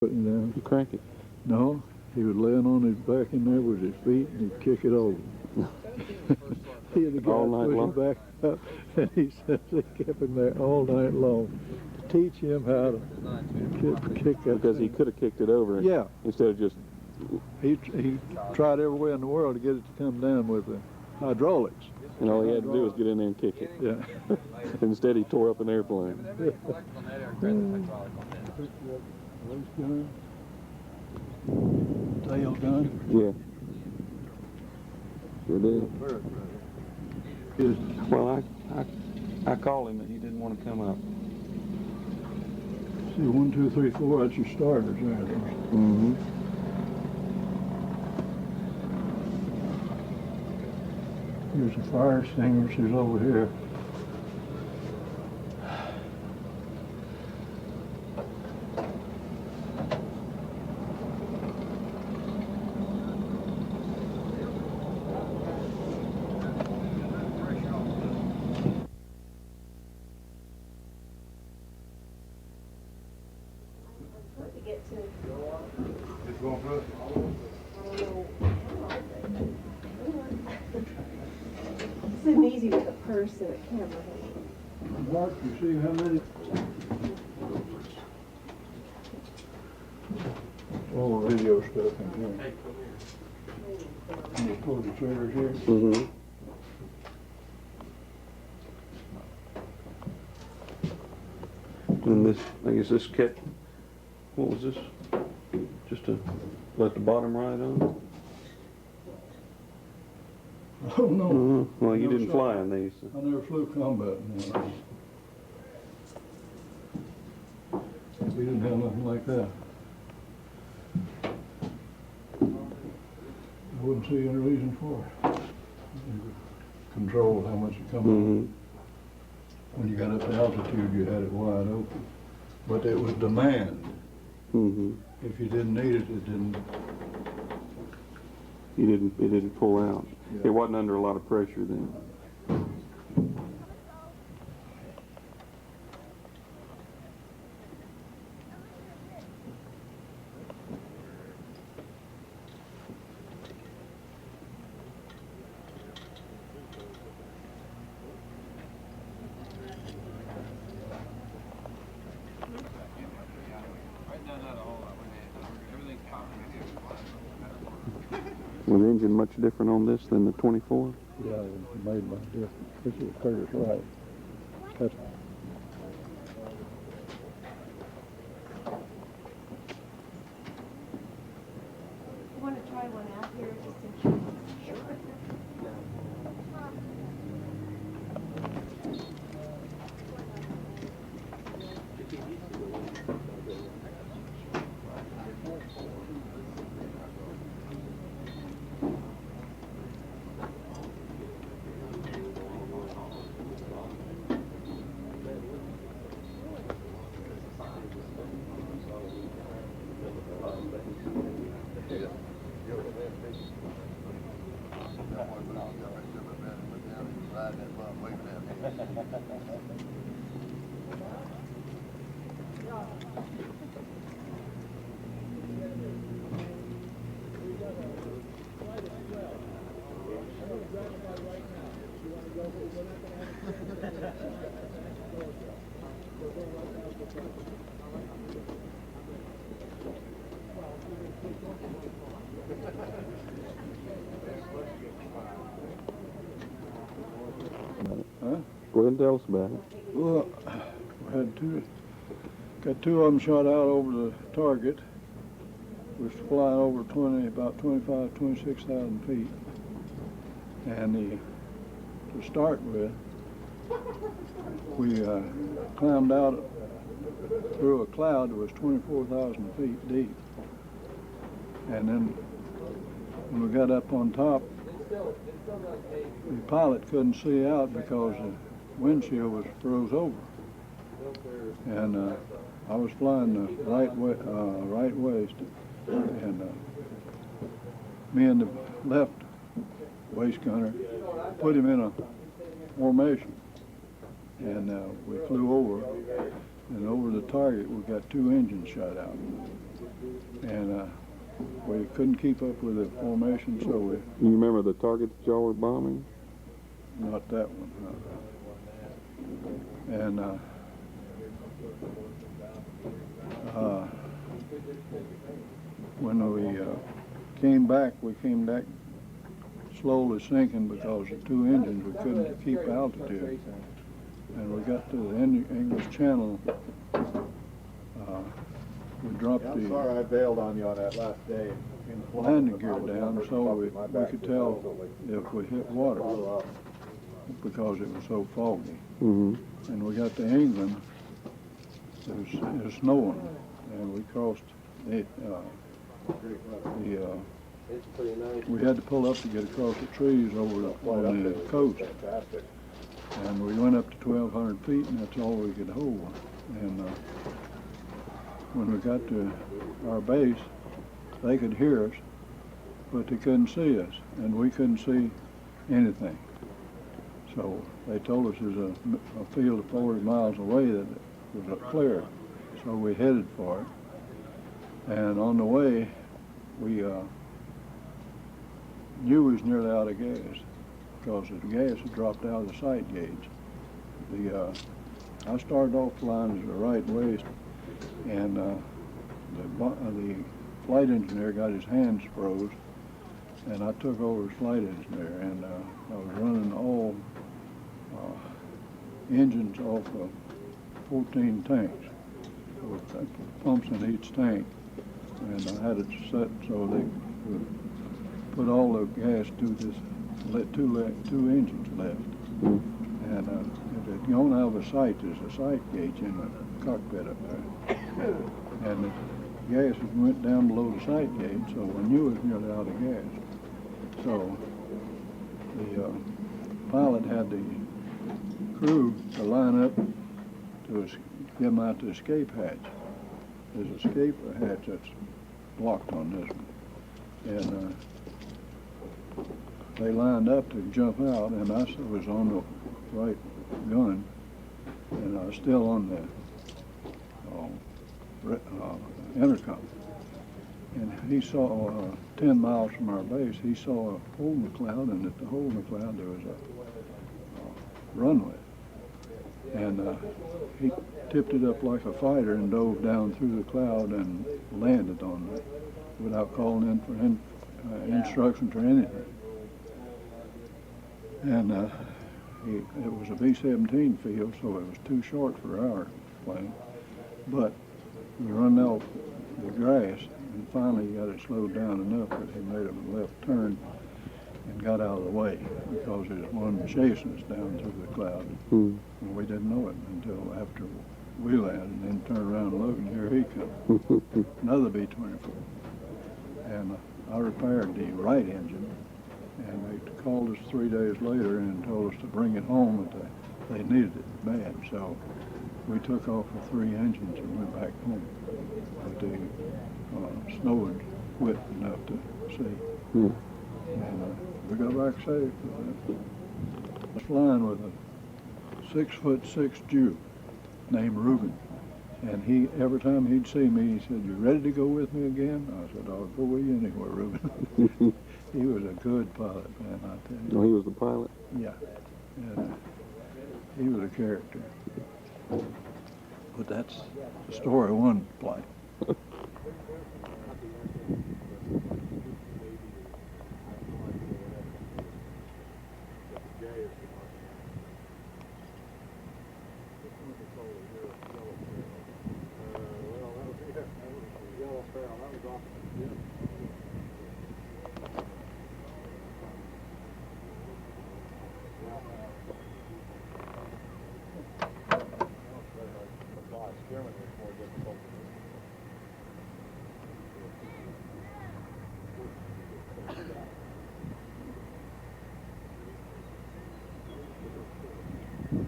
Putting down. You crank it. No, he was laying on his back in there with his feet, and he'd kick it over. He and the guy All night pushed long? him back up, and he said they kept him there all night long to teach him how to kick that Because he thing. could have kicked it over. Yeah. Instead of just. He tried every way in the world to get it to come down with the hydraulics. And all he had to do was get in there and kick it. Yeah. Instead, he tore up an airplane. Loose gun. Tail gun. Yeah. Sure did. Well, I called him, and he didn't want to come up. See, 1, 2, 3, 4. That's your starters there. Mm-hmm. Here's the fire extinguishers over here. It's an easy with a purse and a camera. Mark, you see how many? All the video stuff in here. And you pull the triggers here. Mm-hmm. And this, I guess this kept, what was this? Just to let the bottom ride on? Oh, no. Mm-hmm. Well, you No, didn't sir. fly in these. So. I never flew combat. No. We didn't have nothing like that. I wouldn't see any reason for it. You could control how much it come Mm-hmm. up. When you got up to altitude, you had it wide open. But it was demand. Mm-hmm. If you didn't need it, it didn't. It didn't pull out. Yeah. It wasn't under a lot of pressure then. Was the engine much different on this than the 24? Yeah, it was made by different. This is Curtis Wright. That's You want to try one out here just in case? Sure. Huh? Go ahead and tell us about it. Well, we had got two of them shot out over the target. Was flying over about 25, 26,000 feet. And to start with, we climbed out through a cloud that was 24,000 feet deep. And then when we got up on top, the pilot couldn't see out because the windshield was froze over. And I was flying the right waist, and me and the left waist gunner put him in a formation, and we flew over, and over the target we got two engines shot out. and we couldn't keep up with the formation, so we, You remember the target that y'all were bombing? not that one. And when we came back slowly sinking because the two engines, we couldn't keep altitude. And we got to the English Channel, we dropped I'm the sorry I bailed on you on that last day. landing gear down so we could tell if we hit water because it was so foggy. Mm-hmm. And we got to England, it was snowing, and we crossed it, we had to pull up to get across the trees over on the coast. Fantastic. And we went up to 1,200 feet, and that's all we could hold. And when we got to our base, they could hear us, but they couldn't see us, and we couldn't see anything. So they told us there's a field of 40 miles away that was clear. So we headed for it. And on the way, we knew we was nearly out of gas because the gas had dropped out of the sight gauge. I started off flying as a right waist, and the flight engineer got his hands froze, and I took over as flight engineer, and I was running all engines off of 14 tanks with pumps in each tank, and I had it set so they would put all the gas to this, let two engines left. And it had gone out of the sight. There's a sight gauge in the cockpit up there. And the gas went down below the sight gauge, so we knew it was nearly out of gas. So the pilot had the crew to line up to get them out the escape hatch. There's an escape hatch that's blocked on this one. And they lined up to jump out, and I was on the right gun, and I was still on the intercom. And he saw 10 miles from our base, he saw a hole in the cloud, and at the hole in the cloud there was a runway. And he tipped it up like a fighter and dove down through the cloud and landed on it without calling in for instructions or anything. And it was a B-17 field, so it was too short for our plane. But we run out the grass, and finally got it slowed down enough that he made a left turn and got out of the way because there was one chasing us down through the cloud. And we didn't know it until after we landed, and then turned around and looked, and here he comes. Another B-24. And I repaired the right engine, and they called us 3 days later and told us to bring it home, but they needed it bad. So we took off with 3 engines and went back home. But the snow had quit enough to see. And we got back safe. I was flying with a 6'6" Jew named Reuben. And he, every time he'd see me, he said, "You ready to go with me again?" I said, "I'll go with you anywhere, Reuben." He was a good pilot, man, I tell you. Oh, he was the pilot? Yeah. And he was a character. But that's the story of one flight.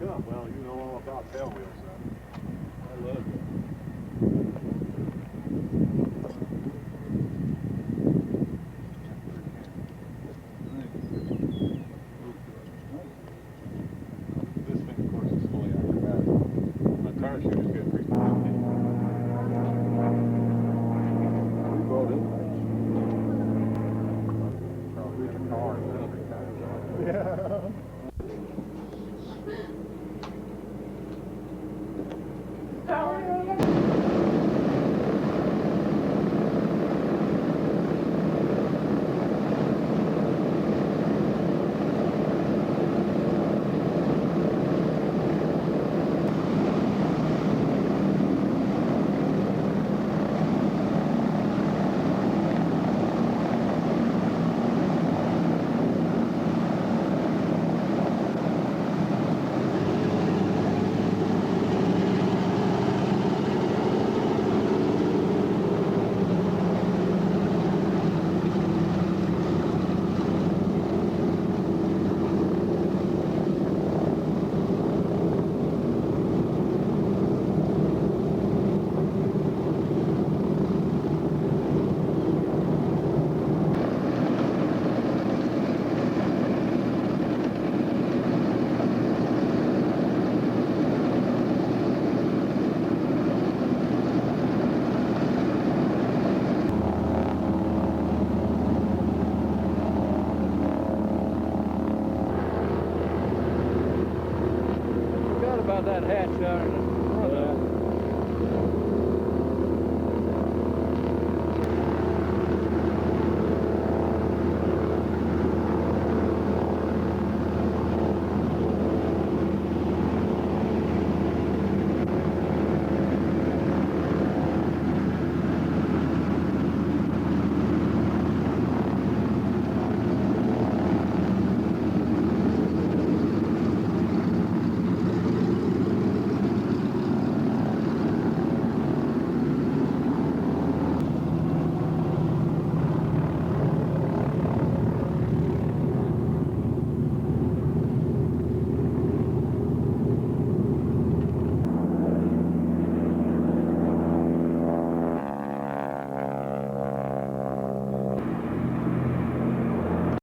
Yeah, well, you know all about tail wheels, I love it. This thing, of course, is fully acrobatic. My parachute is good for 50. We brought Probably in a car instead of a Yeah. Forgot about that hatch down in the